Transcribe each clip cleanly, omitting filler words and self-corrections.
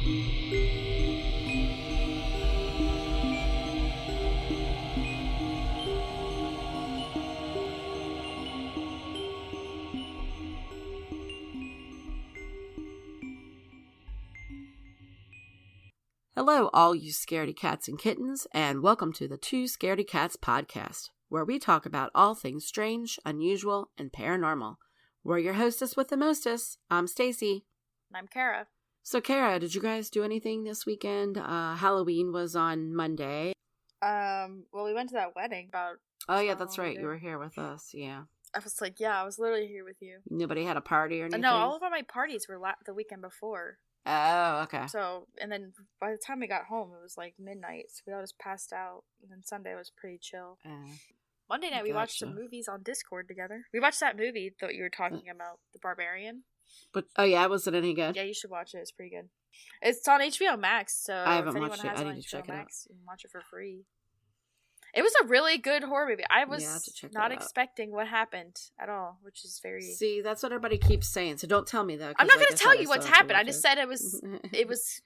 Hello, all you scaredy cats and kittens, and welcome to the Two Scaredy Cats podcast, where we talk about all things strange, unusual, and paranormal. We're your hostess with the mostest. I'm Stacie. And I'm Kara. So, Kara, did you guys do anything this weekend? Halloween was on Monday. Well, we went to that wedding about... Oh, yeah, that's right. You were here with us, yeah. I was like, yeah, I was literally here with you. Nobody had a party or anything? No, all of my parties were the weekend before. Oh, okay. So, and then by the time we got home, it was like midnight, so we all just passed out, and then Sunday was pretty chill. Monday night, we watched some movies on Discord together. We watched that movie that you were talking about, The Barbarian. But oh yeah, was it any good? Yeah, you should watch it. It's pretty good. It's on HBO Max, so I haven't if anyone watched it. has I it on need to HBO check it out. Max, you can watch it for free. It was a really good horror movie. I was not expecting what happened at all, which is very... See, that's what everybody keeps saying, so don't tell me that. I'm not going to tell you what's happened. I just said it was...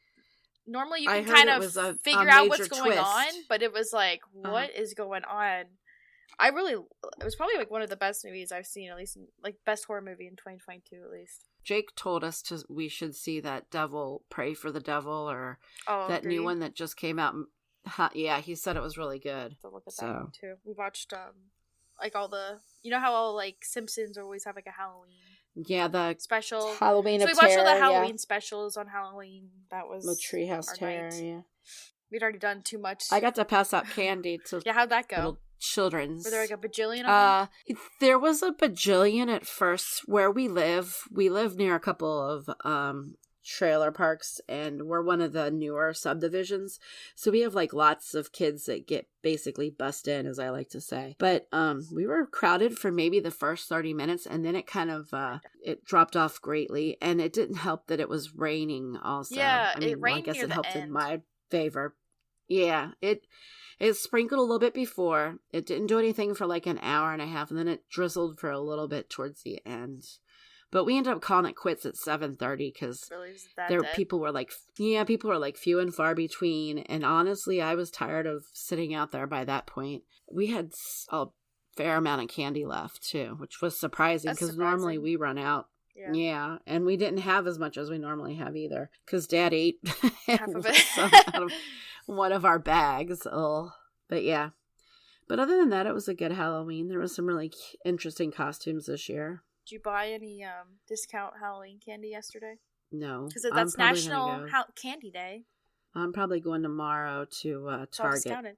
Normally you can kind of figure out what's going on, but it was like, what is going on? It was probably like one of the best movies I've seen, at least, like best horror movie in 2022, at least. Jake told us we should see that Devil, Pray for the Devil, or that new one that just came out. Yeah, he said it was really good. So look at that one too. We watched like all the, you know how all like Simpsons always have like a Halloween. Yeah, the special Halloween. So we watched all the Halloween specials on Halloween. That was the Treehouse Terror. Night. Yeah, we'd already done too much. I got to pass out candy to how'd that go? Little children's. Were there like a bajillion of them? There was a bajillion at first where we live. We live near a couple of trailer parks, and we're one of the newer subdivisions, so we have like lots of kids that get basically bussed in, as I like to say. But we were crowded for maybe the first 30 minutes, and then it kind of it dropped off greatly, and it didn't help that it was raining also. Yeah, I mean, it rained I guess near it the helped end. in my favor. Yeah, it sprinkled a little bit before. It didn't do anything for like an hour and a half, and then it drizzled for a little bit towards the end. But we ended up calling it quits at 7:30 because people were like few and far between. And honestly, I was tired of sitting out there by that point. We had a fair amount of candy left too, which was surprising because normally we run out. Yeah, and we didn't have as much as we normally have either because Dad ate half of it out of one of our bags. But yeah. But other than that, it was a good Halloween. There was some really interesting costumes this year. Did you buy any discount Halloween candy yesterday? No. Because that's National Candy Day. I'm probably going tomorrow to Target. Discounted.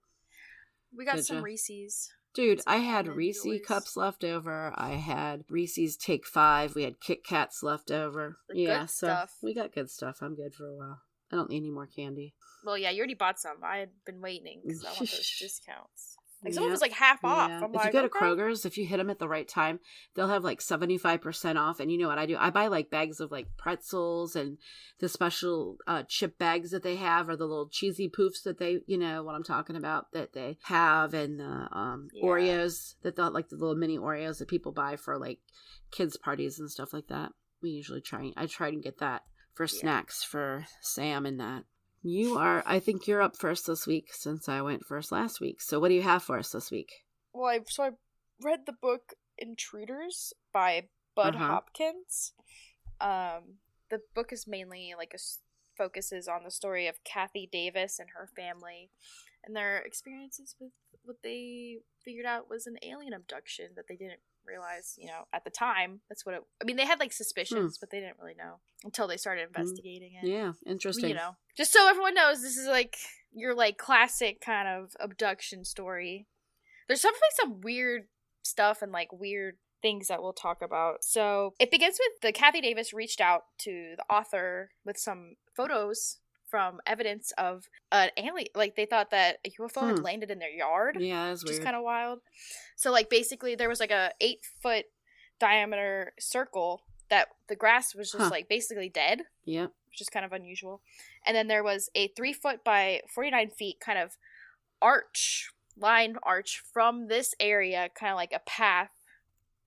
We got some Reese's. Dude, I had Reese cups left over. I had Reese's Take 5. We had Kit Kats left over. Good stuff. We got good stuff. I'm good for a while. I don't need any more candy. Well, yeah, you already bought some. I had been waiting because I want those discounts. Like, some of it's like half off. I'm if you go to Kroger's, if you hit them at the right time, they'll have like 75% off. And you know what I do? I buy like bags of like pretzels and the special chip bags that they have, or the little cheesy poofs that they, you know what I'm talking about, that they have, and the Oreos, that like the little mini Oreos that people buy for like kids' parties and stuff like that. I try to get that for snacks for Sam and that. I think you're up first this week since I went first last week. So what do you have for us this week? Well, I read the book Intruders by Bud Hopkins. The book is mainly focuses on the story of Kathy Davis and her family and their experiences with what they figured out was an alien abduction that they didn't realize, at the time. That's what they had like suspicions, but they didn't really know until they started investigating it. Yeah, interesting. Just so everyone knows, this is like your like classic kind of abduction story. There's definitely some weird stuff and like weird things that we'll talk about. So it begins with the Kathy Davis reached out to the author with some photos from evidence of an alien. Like, they thought that a UFO had landed in their yard. Yeah, that's weird. Which is kind of wild. So, like, basically, there was, like, a 8-foot diameter circle that the grass was just, like, basically dead. Yep. Which is kind of unusual. And then there was a 3-foot by 49 feet kind of line arch from this area, kind of like a path.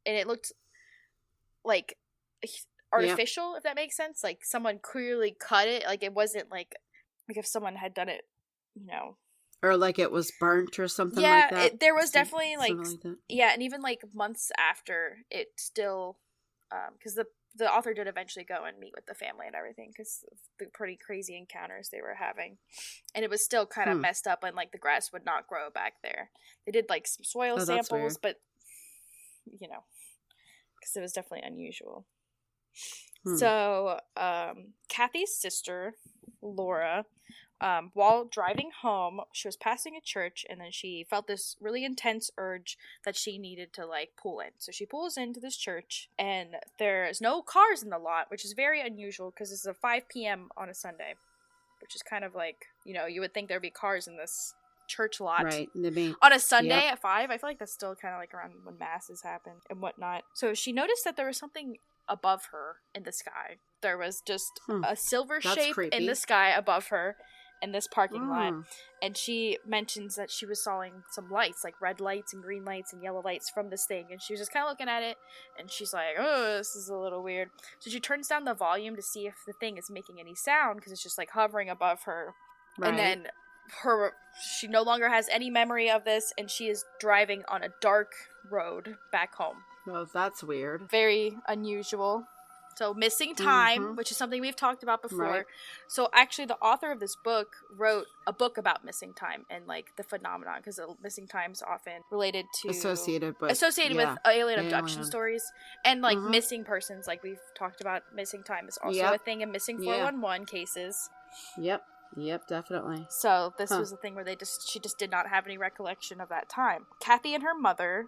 And it looked like artificial, if that makes sense. Like, someone clearly cut it. Like, it wasn't like if someone had done it, you know. Or like it was burnt or something like that. Yeah, there was definitely like that. Yeah, and even like months after, it still, because the author did eventually go and meet with the family and everything because of the pretty crazy encounters they were having, and it was still kind of messed up, and like the grass would not grow back there. They did like some soil samples, but you know, because it was definitely unusual. So, Kathy's sister, Laura, while driving home, she was passing a church, and then she felt this really intense urge that she needed to, like, pull in. So she pulls into this church, and there's no cars in the lot, which is very unusual, because it's a 5 p.m. on a Sunday, which is kind of like, you know, you would think there'd be cars in this church lot. Right. On a Sunday at 5, I feel like that's still kind of, like, around when masses happen and whatnot. So she noticed that there was something above her in the sky. There was just a silver shape in the sky above her in this parking lot, and she mentions that she was sawing some lights, like red lights and green lights and yellow lights from this thing, and she was just kind of looking at it, and she's like, oh, this is a little weird. So she turns down the volume to see if the thing is making any sound, because it's just like hovering above her. And then she no longer has any memory of this, and she is driving on a dark road back home. Well, that's weird. Very unusual. So, missing time, which is something we've talked about before. Right. So, actually, the author of this book wrote a book about missing time and, like, the phenomenon, because missing time is often related to... Associated with alien abduction stories. And, like, missing persons, like we've talked about. Missing time is also a thing in missing 411 cases. Yep, definitely. So, this was a thing where she just did not have any recollection of that time. Kathy and her mother...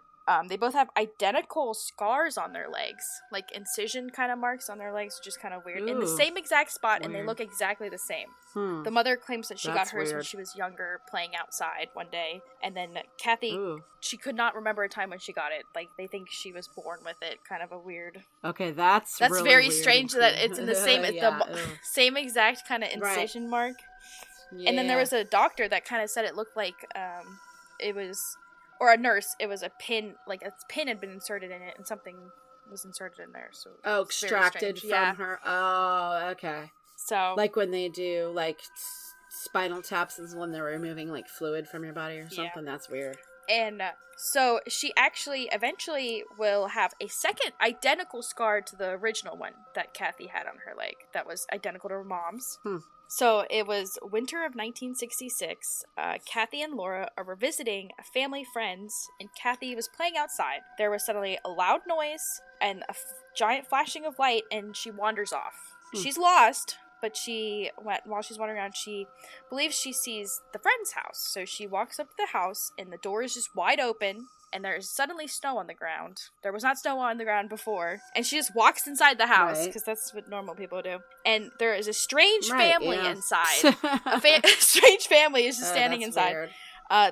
they both have identical scars on their legs, like incision kind of marks on their legs, which is kind of weird. In the same exact spot, and they look exactly the same. The mother claims that she got hers when she was younger, playing outside one day, and then Kathy, she could not remember a time when she got it. Like, they think she was born with it. Kind of a weird. Okay, that's really very weird strange that it's in the same same exact kind of incision mark. Yeah. And then there was a doctor that kind of said it looked like it was. Or a nurse, it was a pin, like a pin had been inserted in it, and something was inserted in there. So extracted from her. Oh, okay. So, like when they do like spinal taps, is when they're removing like fluid from your body or something. That's weird. And so she actually eventually will have a second identical scar to the original one that Kathy had on her leg. That was identical to her mom's. So it was winter of 1966. Kathy and Laura are revisiting family friends, and Kathy was playing outside. There was suddenly a loud noise and a giant flashing of light, and she wanders off. She's lost, but while she's wandering around, she believes she sees the friend's house. So she walks up to the house, and the door is just wide open. And there's suddenly snow on the ground. There was not snow on the ground before. And she just walks inside the house, because that's what normal people do. And there is a strange family inside. A strange family is just standing inside. Weird.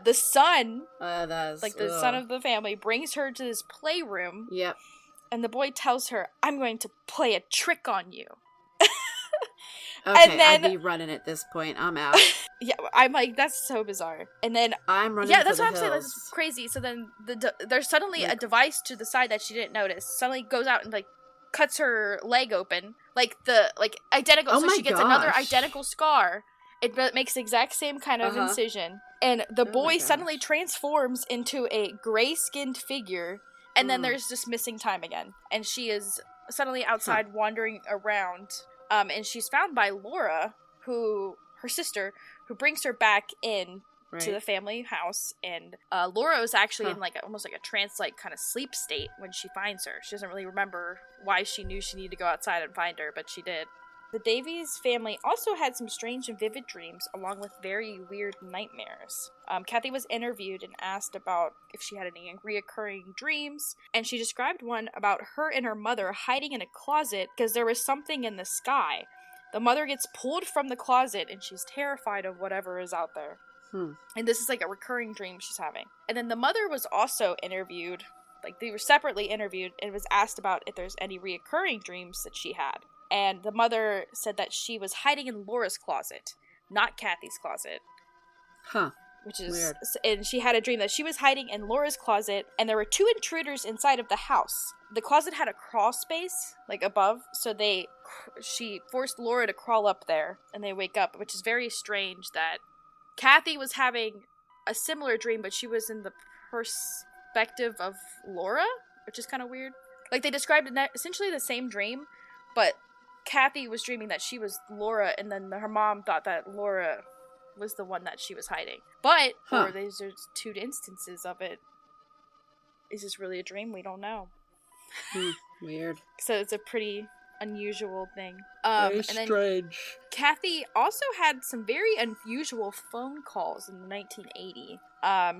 The son, the son of the family, brings her to this playroom. Yep. And the boy tells her, I'm going to play a trick on you. Okay, and then, I'd be running at this point. I'm out. Yeah, I'm like, that's so bizarre. And then I'm running. Yeah, that's what I'm saying. That's crazy. So then there's suddenly a device to the side that she didn't notice. Suddenly goes out and like cuts her leg open, like identical. Oh, so she gets another identical scar. It makes the exact same kind of incision, and the boy suddenly transforms into a gray-skinned figure. And then there's just missing time again, and she is suddenly outside wandering around. And she's found by Laura, her sister, who brings her back in to the family house. And Laura is actually in almost like a trance-like kind of sleep state when she finds her. She doesn't really remember why she knew she needed to go outside and find her, but she did. The Davies family also had some strange and vivid dreams, along with very weird nightmares. Kathy was interviewed and asked about if she had any reoccurring dreams, and she described one about her and her mother hiding in a closet because there was something in the sky. The mother gets pulled from the closet, and she's terrified of whatever is out there. And this is like a recurring dream she's having. And then the mother was also interviewed, like they were separately interviewed, and was asked about if there's any reoccurring dreams that she had. And the mother said that she was hiding in Laura's closet, not Kathy's closet. which is weird. And she had a dream that she was hiding in Laura's closet, and there were 2 intruders inside of the house. The closet had a crawl space like above, so she forced Laura to crawl up there, and they wake up, which is very strange that Kathy was having a similar dream, but she was in the perspective of Laura, which is kind of weird. Like, they described essentially the same dream, but Kathy was dreaming that she was Laura, and then her mom thought that Laura was the one that she was hiding. But, or there's 2 instances of it. Is this really a dream? We don't know. Weird. So it's a pretty unusual thing. Very strange. Kathy also had some very unusual phone calls in 1980.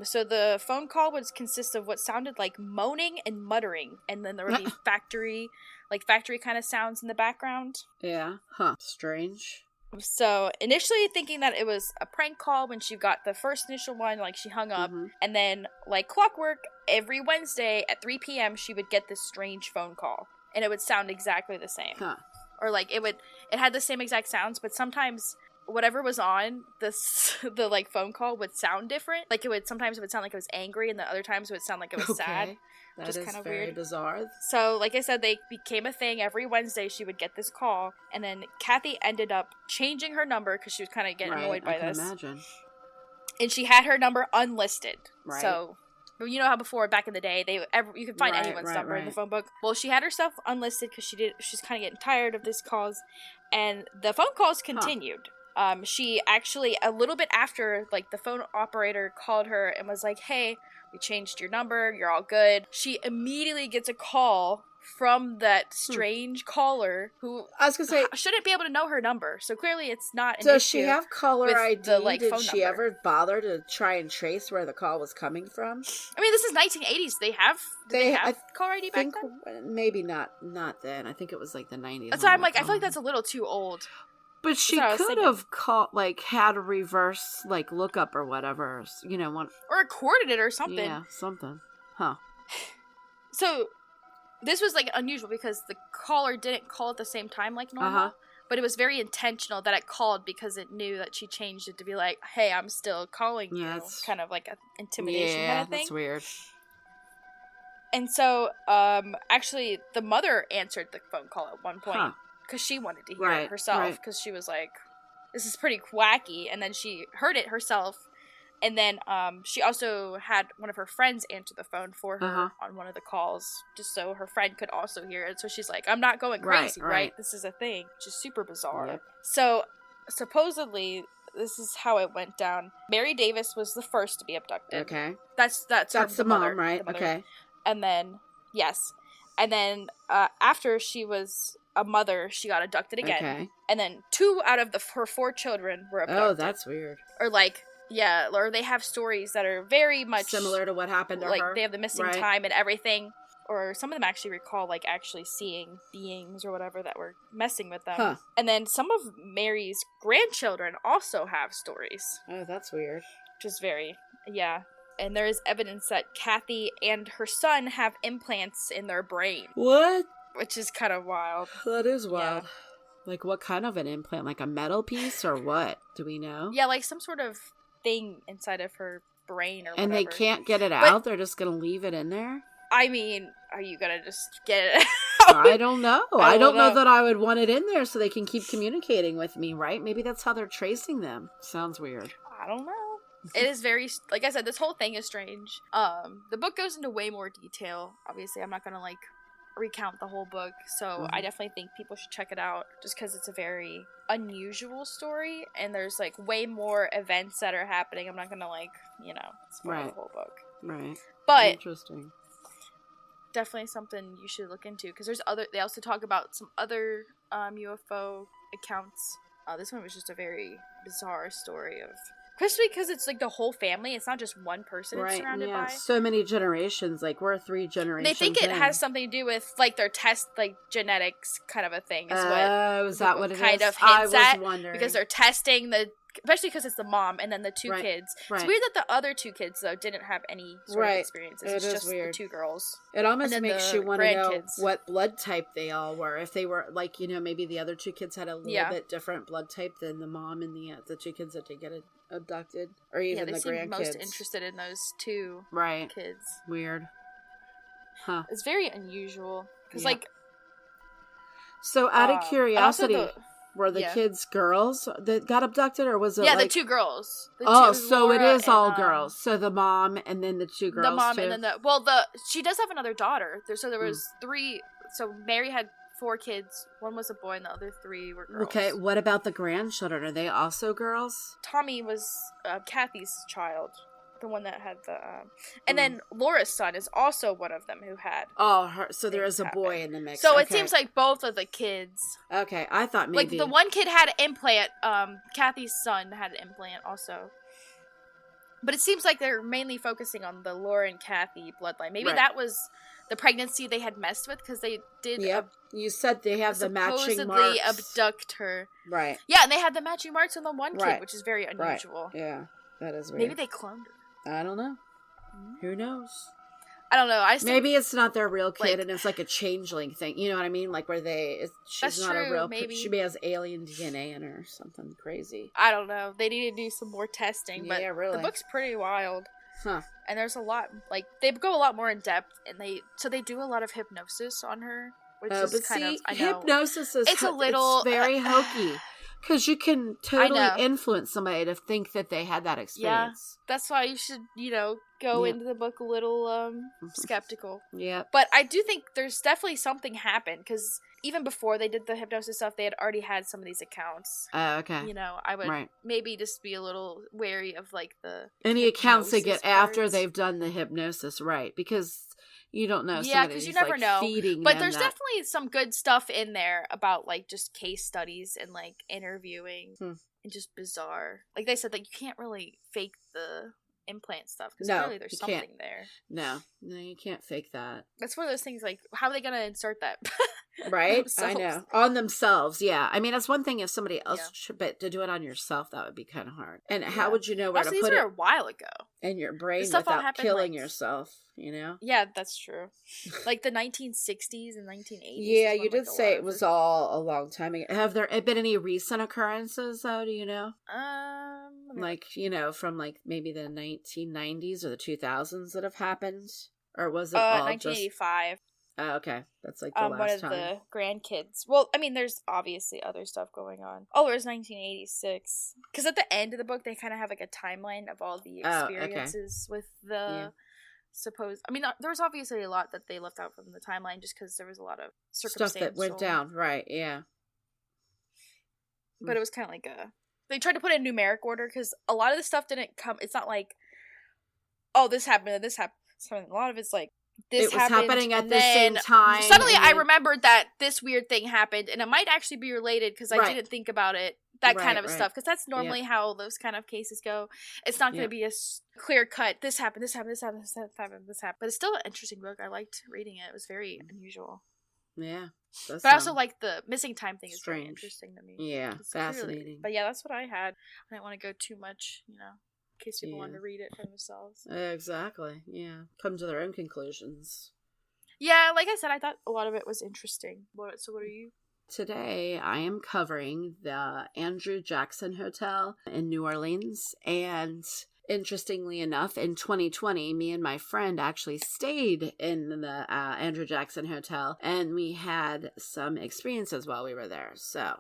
So the phone call would consist of what sounded like moaning and muttering, and then there would be factory kind of sounds in the background. Yeah. Strange. So initially thinking that it was a prank call when she got the first initial one, like she hung up, and then like clockwork, every Wednesday at 3 p.m. she would get this strange phone call, and it would sound exactly the same. Or like it had the same exact sounds, but sometimes whatever was on the like phone call would sound different. Like sometimes it would sound like it was angry, and the other times it would sound like it was sad. That is kind of very bizarre. So, like I said, they became a thing. Every Wednesday she would get this call, and then Kathy ended up changing her number because she was kind of getting annoyed by this. I can imagine. And she had her number unlisted. Right. So, you know how before, back in the day, you could find anyone's number in the phone book. Well, she had herself unlisted because she's kind of getting tired of these calls, and the phone calls continued. She actually, a little bit after, like, the phone operator called her and was like, hey, we changed your number, you're all good. She immediately gets a call from that strange caller who, I was gonna say, shouldn't be able to know her number. So clearly it's not an issue. Does she have caller ID? Did she number. Ever bother to try and trace where the call was coming from? I mean, this is 1980s. They have caller ID back then? Maybe not then. I think it was like the 90s. That's why I'm like, I feel like that's a little too old. But she could have called, like, had a reverse, like, lookup or whatever, you know, or recorded it or something. Yeah, something. So, this was, like, unusual because the caller didn't call at the same time like normal, but it was very intentional that it called because it knew that she changed it to be like, hey, I'm still calling you. It's kind of like an intimidation kind of thing. Yeah, that's weird. And so, actually, the mother answered the phone call at one point. Because she wanted to hear it herself. Because she was like, this is pretty wacky. And then she heard it herself. And then she also had one of her friends answer the phone for her on one of the calls. Just so her friend could also hear it. So she's like, I'm not going crazy, right? This is a thing. Which is super bizarre. Yep. So, supposedly, this is how it went down. Mary Davis was the first to be abducted. Okay. That's the mom, right? Okay. And then, yes. And then after she was a mother, she got abducted again. Okay. And then 2 out of her 4 children were abducted. Oh, that's weird. Or like, yeah, or they have stories that are very much similar to what happened to her. Like, they have the missing time and everything. Or some of them actually recall, like, actually seeing beings or whatever that were messing with them. And then some of Mary's grandchildren also have stories. Oh, that's weird. Which is very, And there is evidence that Kathy and her son have implants in their brain. What? Which is kind of wild. That is wild. Yeah. Like, what kind of an implant? Like a metal piece or what? Do we know? Yeah, like some sort of thing inside of her brain or whatever. And they can't get it out? They're just going to leave it in there? I mean, are you going to just get it out? I don't know. I don't know that I would want it in there so they can keep communicating with me, right? Maybe that's how they're tracing them. Sounds weird. I don't know. It is very, like I said, this whole thing is strange. The book goes into way more detail. Obviously, I'm not going to, like, recount the whole book, so I definitely think people should check it out just because it's a very unusual story, and there's, like, way more events that are happening. I'm not going to, like, spoil the whole book. Right. But interesting. Definitely something you should look into because they also talk about some other UFO accounts. This one was just a very bizarre story of, especially because it's like the whole family. It's not just one person it's surrounded by. So many generations. Like, we're 3 generations. They think it has something to do with, like, their like, genetics kind of a thing. Is that what it kind of hints at. Wondering. Because they're testing the especially because it's the mom and then the two kids. It's weird that the other two kids, though, didn't have any sort of experiences. It's just weird. The two girls. It almost makes you want to know what blood type they all were. If they were, like, you know, maybe the other two kids had a little bit different blood type than the mom and the two kids that did get abducted. Or even the grandkids. Yeah, they seemed most interested in those two kids. Weird. Huh. It's very unusual. Because, like... So, out of curiosity... Were the kids girls that got abducted, or was it the two girls? So Laura, it is all girls. So the mom and then the two girls. The mom too. And then she does have another daughter. There was 3. So Mary had 4 kids. 1 was a boy, and the other 3 were girls. Okay, what about the grandchildren? Are they also girls? Tommy was Kathy's child. The one that had the and then Laura's son is also one of them who had so there is a boy in the mix. So it seems like both of the kids. Okay, I thought maybe like the one kid had an implant. Kathy's son had an implant also, but it seems like they're mainly focusing on the Laura and Kathy bloodline. Maybe that was the pregnancy they had messed with, because they did. You said they have the matching marks. Supposedly abduct her. Right. Yeah, and they had the matching marks on the one kid, which is very unusual. Right. Yeah, that is weird. Maybe they cloned her. I don't know. Who knows? I don't know. Maybe it's not their real kid, and it's like a changeling thing. You know what I mean? Like where she's not a real. Maybe she has alien DNA in her or something crazy. I don't know. They need to do some more testing. But really. The book's pretty wild. Huh. And there's a lot. Like they go a lot more in depth, and they do a lot of hypnosis on her, which is kind of. I know, hypnosis is. It's a little. It's very hokey. Because you can totally influence somebody to think that they had that experience. Yeah, that's why you should, go into the book a little skeptical. Yeah. But I do think there's definitely something happened, because even before they did the hypnosis stuff, they had already had some of these accounts. Okay. I would maybe just be a little wary of, like, the any accounts they get after they've done the hypnosis, right? Because... You don't know. Yeah, because you never know. But there's definitely some good stuff in there about, like, just case studies and, like, interviewing and just bizarre. Like they said, like, you can't really fake the implant stuff, because clearly there's something there. No, you can't fake that. That's one of those things, like, how are they going to insert that? Right? I know. On themselves, yeah. I mean, it's one thing if somebody else but to do it on yourself, that would be kind of hard. And how would you know where to put it? A while ago. In your brain without killing yourself, Yeah, that's true. Like the 1960s and 1980s. Yeah, you did say it was all a long time ago. Have there been any recent occurrences, though, do you know? Like, from, like, maybe the 1990s or the 2000s that have happened? Or was it all 1985. Oh, okay. That's like the last time. One of the grandkids. Well, I mean, there's obviously other stuff going on. Oh, it was 1986. Because at the end of the book, they kind of have like a timeline of all the experiences with the supposed... I mean, there was obviously a lot that they left out from the timeline just because there was a lot of circumstantial... Stuff that went down, right, yeah. But it was kind of like they tried to put it in numeric order because a lot of the stuff didn't come... It's not like, oh, this happened and this happened. A lot of it's like, it was happening at the same time. Suddenly I remembered that this weird thing happened, and it might actually be related because I didn't think about it. That kind of stuff, because that's normally how those kind of cases go. It's not going to be a clear cut. This happened. This happened. This happened. This happened. This happened. But it's still an interesting book. I liked reading it. It was very unusual. Yeah, but I also like the missing time thing. Is very interesting to me. Yeah, fascinating. But yeah, that's what I had. I didn't want to go too much, in case people wanted to read it for themselves. Exactly. Yeah, come to their own conclusions. Yeah, like I said, I thought a lot of it was interesting. So what are you? Today, I am covering the Andrew Jackson Hotel in New Orleans. And interestingly enough, in 2020, me and my friend actually stayed in the Andrew Jackson Hotel. And we had some experiences while we were there. So...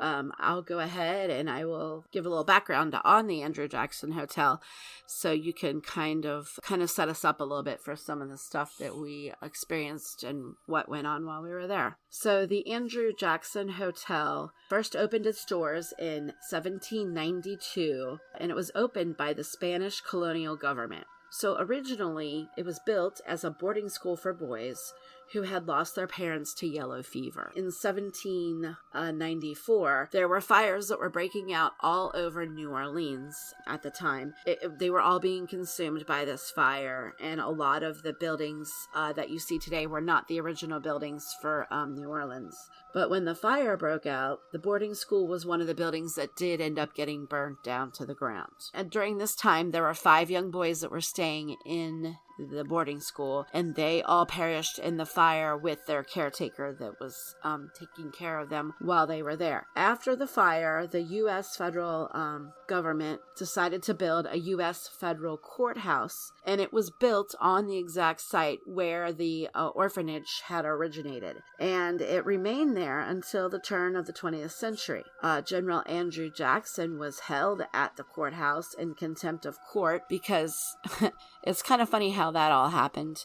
I'll go ahead and I will give a little background on the Andrew Jackson Hotel so you can kind of set us up a little bit for some of the stuff that we experienced and what went on while we were there. So the Andrew Jackson Hotel first opened its doors in 1792, and it was opened by the Spanish colonial government. So originally, it was built as a boarding school for boys who had lost their parents to yellow fever. In 1794, there were fires that were breaking out all over New Orleans at the time. They were all being consumed by this fire, and a lot of the buildings that you see today were not the original buildings for New Orleans. But when the fire broke out, the boarding school was one of the buildings that did end up getting burned down to the ground. And during this time, there were 5 young boys that were staying in the boarding school, and they all perished in the fire with their caretaker that was taking care of them while they were there. After the fire, the U.S. federal government decided to build a U.S. federal courthouse, and it was built on the exact site where the orphanage had originated, and it remained there until the turn of the 20th century. General Andrew Jackson was held at the courthouse in contempt of court because it's kind of funny how that all happened.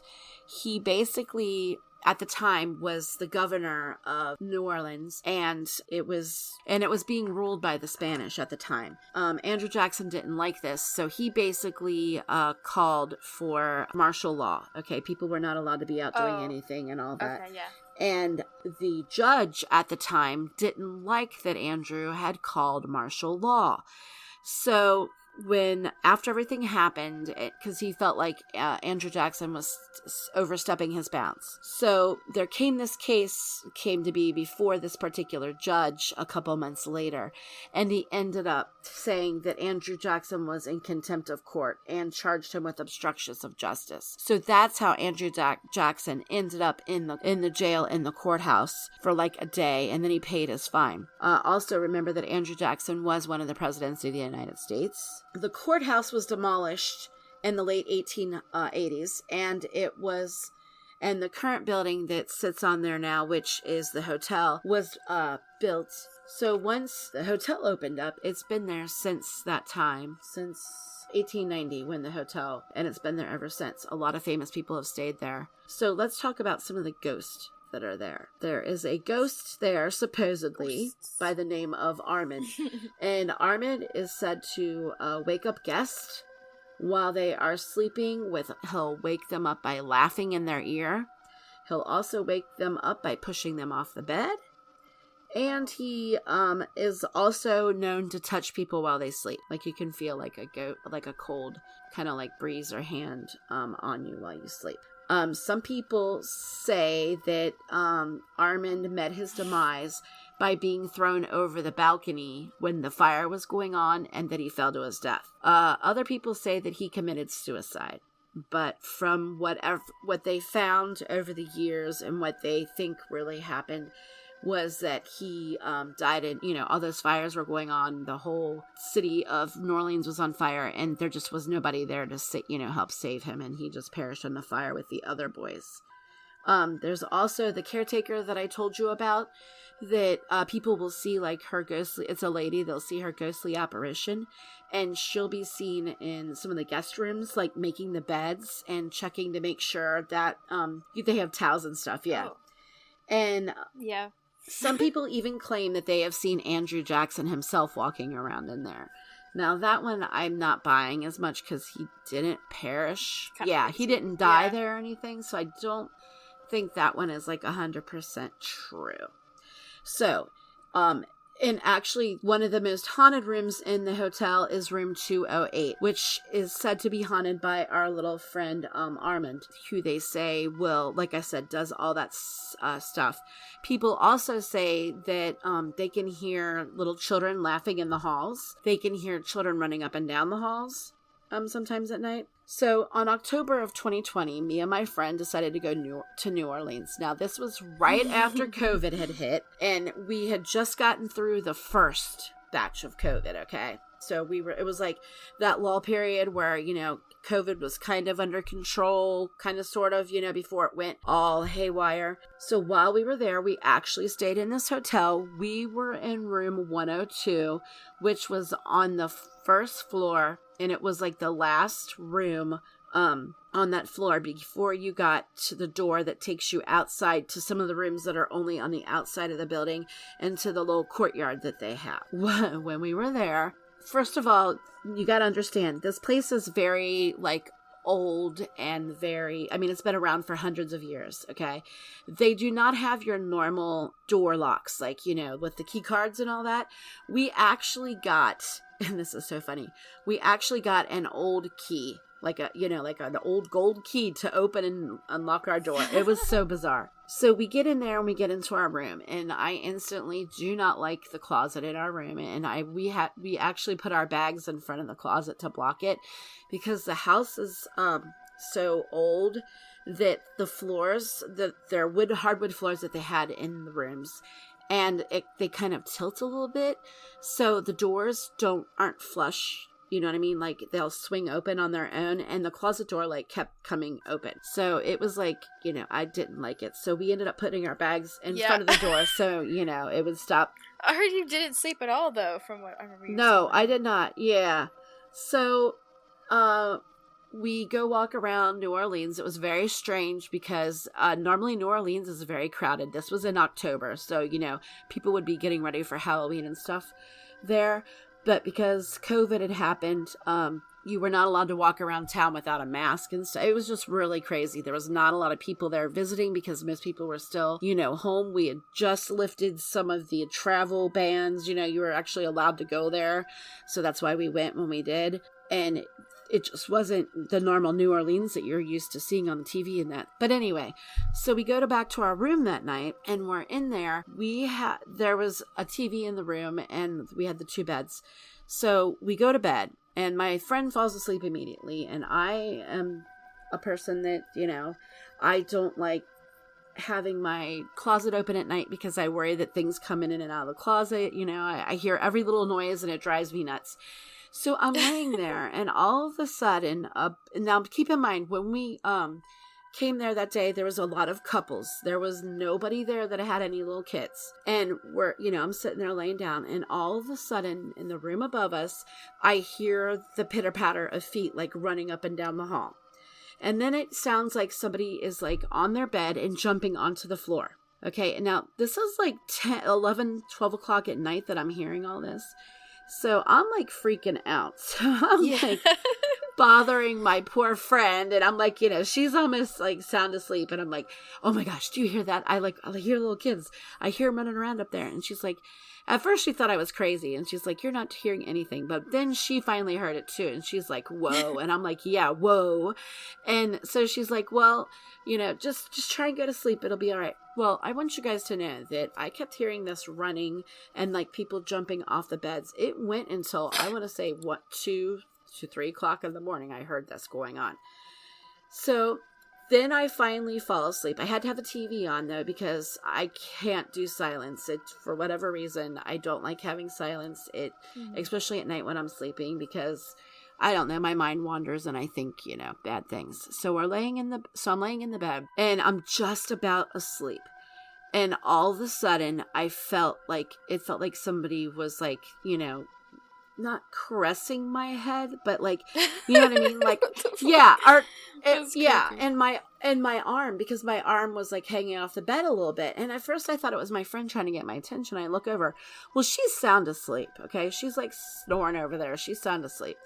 He basically, at the time, was the governor of New Orleans, and it was being ruled by the Spanish at the time. Andrew Jackson didn't like this, so he basically called for martial law. Okay, people were not allowed to be out doing anything and all that. Okay, yeah. And the judge at the time didn't like that Andrew had called martial law. So after everything happened, because he felt like Andrew Jackson was overstepping his bounds. So this case came to be before this particular judge a couple months later, and he ended up saying that Andrew Jackson was in contempt of court and charged him with obstruction of justice. So that's how Andrew Jackson ended up in the jail in the courthouse for like a day, and then he paid his fine. Also remember that Andrew Jackson was one of the presidents of the United States. The courthouse was demolished in the late 1880s, and the current building that sits on there now, which is the hotel, was built. So once the hotel opened up, it's been there since that time, since 1890 when the hotel, and it's been there ever since. A lot of famous people have stayed there. So let's talk about some of the ghosts that are there. There is a ghost there, supposedly, by the name of Armand. And Armand is said to wake up guests while they are sleeping. He'll wake them up by laughing in their ear. He'll also wake them up by pushing them off the bed. And he is also known to touch people while they sleep. Like you can feel like a cold kind of like breeze or hand on you while you sleep. Some people say that Armand met his demise by being thrown over the balcony when the fire was going on, and that he fell to his death. Other people say that he committed suicide. But from what they found over the years and what they think really happened was that he died in, all those fires were going on. The whole city of New Orleans was on fire, and there just was nobody there to help save him, and he just perished in the fire with the other boys. There's also the caretaker that I told you about, that people will see like her ghostly, it's a lady, they'll see her ghostly apparition, and she'll be seen in some of the guest rooms, like making the beds and checking to make sure that they have towels and stuff, yeah. Oh. And yeah. Some people even claim that they have seen Andrew Jackson himself walking around in there. Now, that one I'm not buying as much because he didn't perish. He didn't die there or anything, so I don't think that one is like 100% true. So, and actually, one of the most haunted rooms in the hotel is room 208, which is said to be haunted by our little friend Armand, who they say will, like I said, does all that stuff. People also say that they can hear little children laughing in the halls. They can hear children running up and down the halls sometimes at night. So on October of 2020, me and my friend decided to go to New Orleans. Now, this was right after COVID had hit, and we had just gotten through the first batch of COVID, okay? So it was like that lull period where, COVID was kind of under control, kind of sort of, before it went all haywire. So while we were there, we actually stayed in this hotel. We were in room 102, which was on the first floor, and it was like the last room on that floor before you got to the door that takes you outside to some of the rooms that are only on the outside of the building and to the little courtyard that they have. When we were there, first of all, you got to understand, this place is very, like, old and very, I mean, it's been around for hundreds of years, okay? They do not have your normal door locks, like, you know, with the key cards and all that. We actually got, and this is so funny, we actually got an old key, like a, you know, like an old gold key to open and unlock our door. It was so bizarre. So we get in there and we get into our room, and I instantly do not like the closet in our room. And we actually put our bags in front of the closet to block it, because the house is so old that the floors, they're hardwood floors that they had in the rooms, and they kind of tilt a little bit, so the doors aren't flush. You know what I mean? Like, they'll swing open on their own, and the closet door, like, kept coming open. So it was like, you know, I didn't like it. So we ended up putting our bags in front of the door so, you know, it would stop. I heard you didn't sleep at all, though, from what I remember you No, saying. I did not. Yeah. So we go walk around New Orleans. It was very strange because normally New Orleans is very crowded. This was in October, so, you know, people would be getting ready for Halloween and stuff there. But because COVID had happened, you were not allowed to walk around town without a mask. And so it was just really crazy. There was not a lot of people there visiting because most people were still, you know, home. We had just lifted some of the travel bans. You know, you were actually allowed to go there. So that's why we went when we did. And it just wasn't the normal New Orleans that you're used to seeing on the TV and that. But anyway, so we go back to our room that night, and we're in there. There was a TV in the room, and we had the 2 beds. So we go to bed, and my friend falls asleep immediately. And I am a person that, you know, I don't like having my closet open at night because I worry that things come in and out of the closet. You know, I hear every little noise and it drives me nuts. So I'm laying there, and all of a sudden, now keep in mind, when we came there that day, there was a lot of couples. There was nobody there that had any little kids. And I'm sitting there laying down, and all of a sudden, in the room above us, I hear the pitter-patter of feet, like, running up and down the hall. And then it sounds like somebody is, like, on their bed and jumping onto the floor. Okay, and now this is like 10, 11, 12 o'clock at night that I'm hearing all this. So I'm like freaking out. So I'm like bothering my poor friend, and I'm like, you know, she's almost like sound asleep, and I'm like, oh my gosh, do you hear that? I hear little kids. I hear them running around up there. And she's like, at first she thought I was crazy, and she's like, you're not hearing anything. But then she finally heard it too, and she's like, whoa. And I'm like, yeah, whoa. And so she's like, well, you know, just try and go to sleep. It'll be all right. Well, I want you guys to know that I kept hearing this running and like people jumping off the beds. It went until, I want to say, 2 to 3 o'clock in the morning. I heard this going on. So then I finally fall asleep. I had to have the TV on, though, because I can't do silence. For whatever reason, I don't like having silence, especially at night when I'm sleeping, because I don't know, my mind wanders and I think, you know, bad things. So I'm laying in the bed, and I'm just about asleep. And all of a sudden, it felt like somebody was like, you know, not caressing my head, but like, you know what I mean? Like, yeah, and my arm, because my arm was like hanging off the bed a little bit. And at first I thought it was my friend trying to get my attention. I look over. Well, she's sound asleep. Okay. She's like snoring over there. She's sound asleep.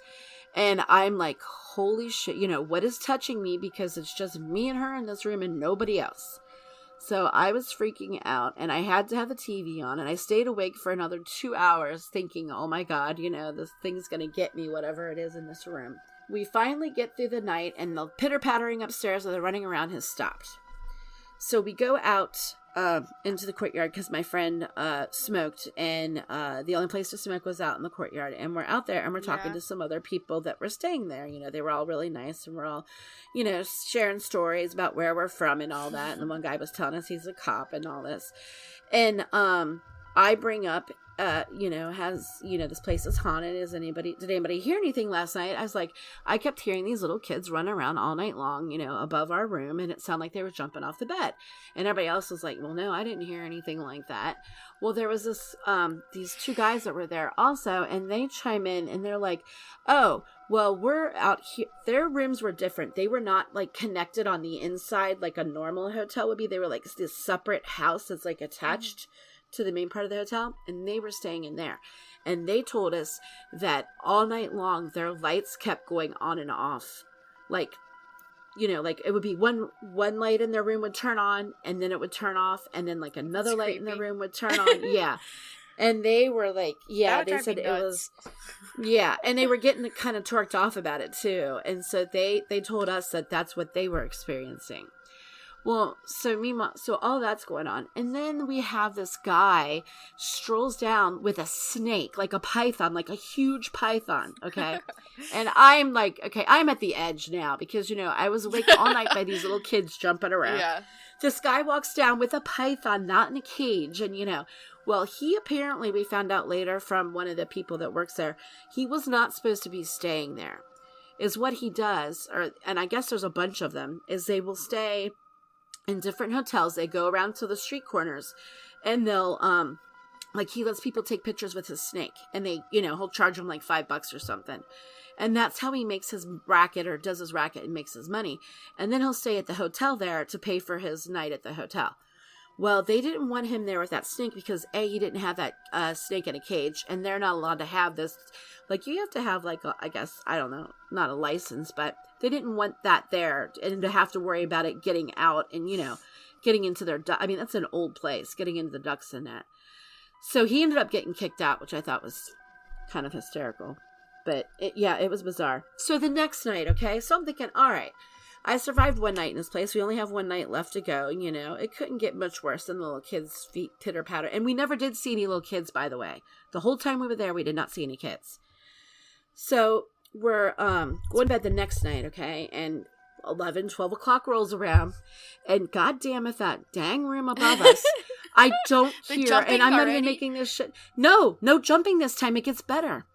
And I'm like, holy shit, you know, what is touching me? Because it's just me and her in this room and nobody else. So I was freaking out, and I had to have the TV on, and I stayed awake for another 2 hours thinking, oh my God, you know, this thing's going to get me, whatever it is in this room. We finally get through the night, and the pitter-pattering upstairs that they're running around has stopped. So we go out into the courtyard because my friend smoked, and the only place to smoke was out in the courtyard. And we're out there, and we're talking to some other people that were staying there. You know, they were all really nice, and we're all, you know, sharing stories about where we're from and all that. And the one guy was telling us he's a cop and all this. And I bring up, this place is haunted. Did anybody hear anything last night? I was like, I kept hearing these little kids run around all night long, you know, above our room, and it sounded like they were jumping off the bed. And everybody else was like, well, no, I didn't hear anything like that. Well, there was these 2 guys that were there also, and they chime in, and they're like, oh, well, we're out here. Their rooms were different. They were not like connected on the inside like a normal hotel would be. They were like this separate house that's like attached to the main part of the hotel, and they were staying in there. And they told us that all night long their lights kept going on and off, like you know, like it would be one light in their room would turn on and then it would turn off and then like another light in their room would turn on. Yeah. And they were like, yeah, they said it was, yeah. And they were getting kind of torqued off about it too. And so they told us that that's what they were experiencing. Well, so all that's going on. And then we have this guy strolls down with a snake, like a python, like a huge python. Okay. And I'm like, okay, I'm at the edge now because, you know, I was awake all night by these little kids jumping around. Yeah. This guy walks down with a python, not in a cage. And, you know, well, he apparently, we found out later from one of the people that works there, he was not supposed to be staying there. Is what he does, and I guess there's a bunch of them, is they will stay in different hotels. They go around to the street corners and they'll, like he lets people take pictures with his snake and they, you know, he'll charge them like $5 or something. And that's how he makes his racket or does his racket and makes his money. And then he'll stay at the hotel there to pay for his night at the hotel. Well, they didn't want him there with that snake because A, he didn't have that snake in a cage and they're not allowed to have this. Like you have to have like, I guess, I don't know, not a license, but they didn't want that there and to have to worry about it getting out and, you know, getting into their, I mean, that's an old place, getting into the ducks and that. So he ended up getting kicked out, which I thought was kind of hysterical. But it was bizarre. So the next night, okay, so I'm thinking, all right, I survived one night in this place. We only have one night left to go. You know, it couldn't get much worse than the little kids' feet pitter patter. And we never did see any little kids, by the way. The whole time we were there, we did not see any kids. So we're going to bed the next night, okay? And 11, 12 o'clock rolls around. And goddamn if that dang room above us, I don't hear. And I'm not even making this shit. No jumping this time. It gets better.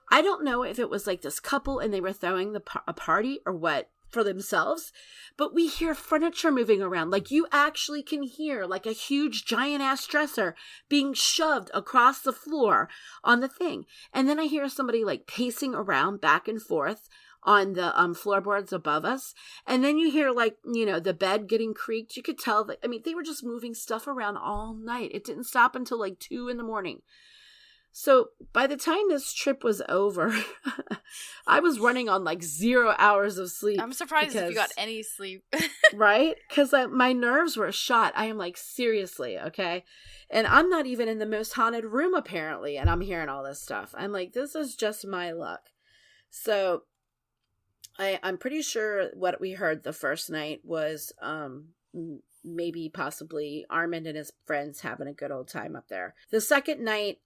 I don't know if it was like this couple and they were throwing a party or what for themselves, but we hear furniture moving around. Like you actually can hear like a huge giant ass dresser being shoved across the floor on the thing. And then I hear somebody like pacing around back and forth on the floorboards above us. And then you hear like, you know, the bed getting creaked. You could tell that, I mean, they were just moving stuff around all night. It didn't stop until like 2 a.m. So by the time this trip was over, I was running on like 0 hours of sleep. I'm surprised if you got any sleep. Right? Because my nerves were shot. I am like, seriously, okay? And I'm not even in the most haunted room apparently, and I'm hearing all this stuff. I'm like, this is just my luck. So I'm pretty sure what we heard the first night was maybe possibly Armand and his friends having a good old time up there. The second night,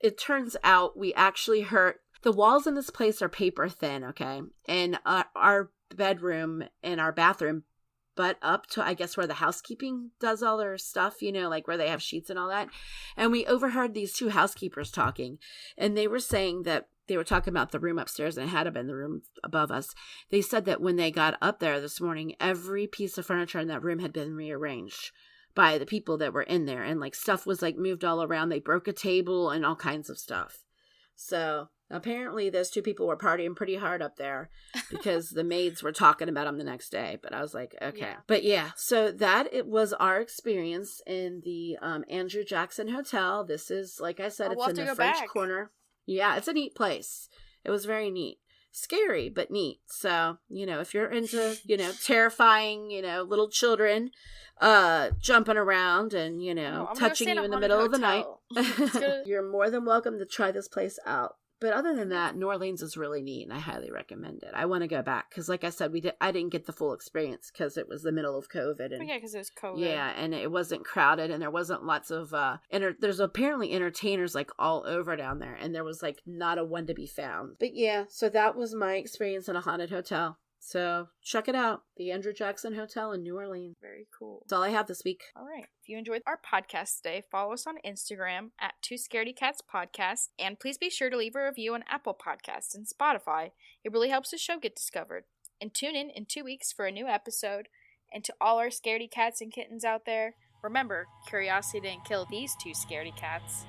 it turns out we actually heard the walls in this place are paper thin, okay? And our bedroom and our bathroom butt up to, I guess, where the housekeeping does all their stuff, you know, like where they have sheets and all that. And we overheard these two housekeepers talking, and they were saying that they were talking about the room upstairs, and it had been the room above us. They said that when they got up there this morning, every piece of furniture in that room had been rearranged by the people that were in there. And like stuff was like moved all around. They broke a table and all kinds of stuff. So apparently those two people were partying pretty hard up there because the maids were talking about them the next day. But I was like, okay. Yeah. But yeah, so it was our experience in the Andrew Jackson Hotel. This is, like I said, it's in the French Corner. Yeah, it's a neat place. It was very neat. Scary, but neat. So, you know, if you're into, you know, terrifying, you know, little children jumping around and, you know, touching you in the middle of the night, you're more than welcome to try this place out. But other than that, New Orleans is really neat, and I highly recommend it. I want to go back because, like I said, I didn't get the full experience because it was the middle of COVID. And, yeah, because it was COVID. Yeah, and it wasn't crowded, and there wasn't lots of there's apparently entertainers like all over down there, and there was like not a one to be found. But yeah, so that was my experience in a haunted hotel. So check it out, the Andrew Jackson Hotel in New Orleans. Very cool. That's all I have this week. All right. If you enjoyed our podcast today, follow us on Instagram at Two Scaredy Cats Podcast, and please be sure to leave a review on Apple Podcasts and Spotify. It really helps the show get discovered. And tune in 2 weeks for a new episode. And to all our scaredy cats and kittens out there, remember, curiosity didn't kill these two scaredy cats.